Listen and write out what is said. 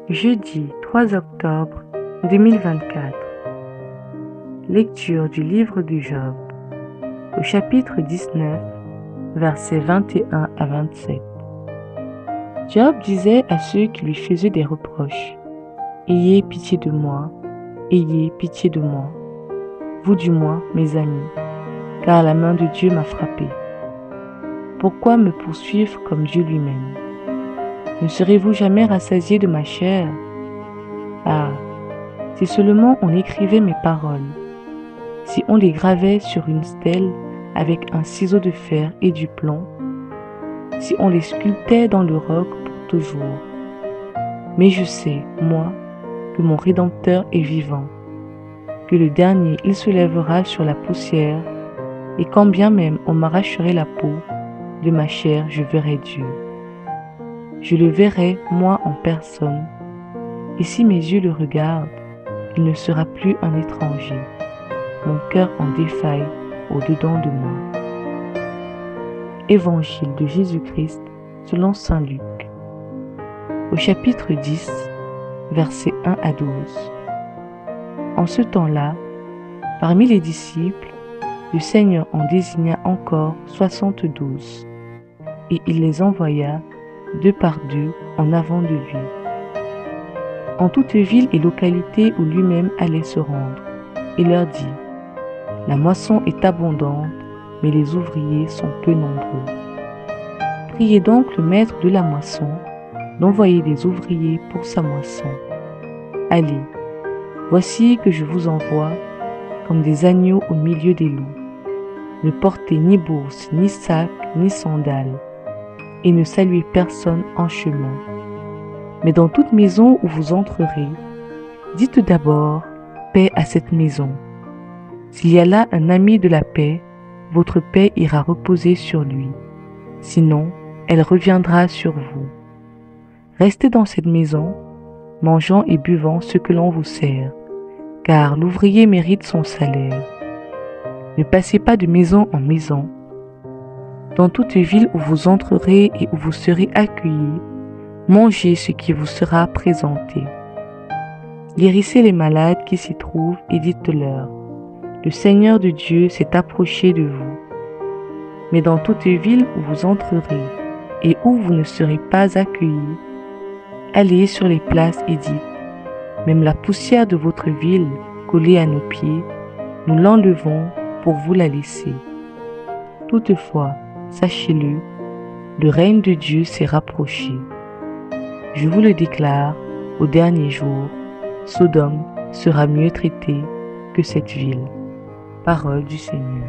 Jeudi 3 octobre 2024. Lecture du livre de Job, au chapitre 19, versets 21 à 27. Job disait à ceux qui lui faisaient des reproches: « Ayez pitié de moi, ayez pitié de moi, vous du moins, mes amis, car la main de Dieu m'a frappé. Pourquoi me poursuivre comme Dieu lui-même? Ne serez-vous jamais rassasiés de ma chair? Ah, si seulement on écrivait mes paroles, si on les gravait sur une stèle avec un ciseau de fer et du plomb, si on les sculptait dans le roc pour toujours. Mais je sais, moi, que mon Rédempteur est vivant, que le dernier il se lèvera sur la poussière, et quand bien même on m'arracherait la peau, de ma chair je verrai Dieu. Je le verrai, moi en personne, et si mes yeux le regardent, il ne sera plus un étranger. Mon cœur en défaille au-dedans de moi. Évangile de Jésus-Christ selon saint Luc. Au chapitre 10, versets 1 à 12. En ce temps-là, parmi les disciples, le Seigneur en désigna encore 72, et il les envoya deux par deux en avant de lui, en toute ville et localité où lui-même allait se rendre, et leur dit: « La moisson est abondante, mais les ouvriers sont peu nombreux. Priez donc le maître de la moisson d'envoyer des ouvriers pour sa moisson. Allez, voici que je vous envoie comme des agneaux au milieu des loups. Ne portez ni bourse, ni sac, ni sandales, et ne saluez personne en chemin. Mais dans toute maison où vous entrerez, dites d'abord paix à cette maison. S'il y a là un ami de la paix, votre paix ira reposer sur lui. Sinon, elle reviendra sur vous. Restez dans cette maison, mangeant et buvant ce que l'on vous sert, car l'ouvrier mérite son salaire. Ne passez pas de maison en maison. Dans toute ville où vous entrerez et où vous serez accueillis, mangez ce qui vous sera présenté. Guérissez les malades qui s'y trouvent et dites-leur: le Seigneur de Dieu s'est approché de vous. Mais dans toute ville où vous entrerez et où vous ne serez pas accueillis, allez sur les places et dites: même la poussière de votre ville collée à nos pieds, nous l'enlevons pour vous la laisser. Toutefois, sachez-le, le règne de Dieu s'est rapproché. Je vous le déclare, au dernier jour, Sodome sera mieux traitée que cette ville. Parole du Seigneur.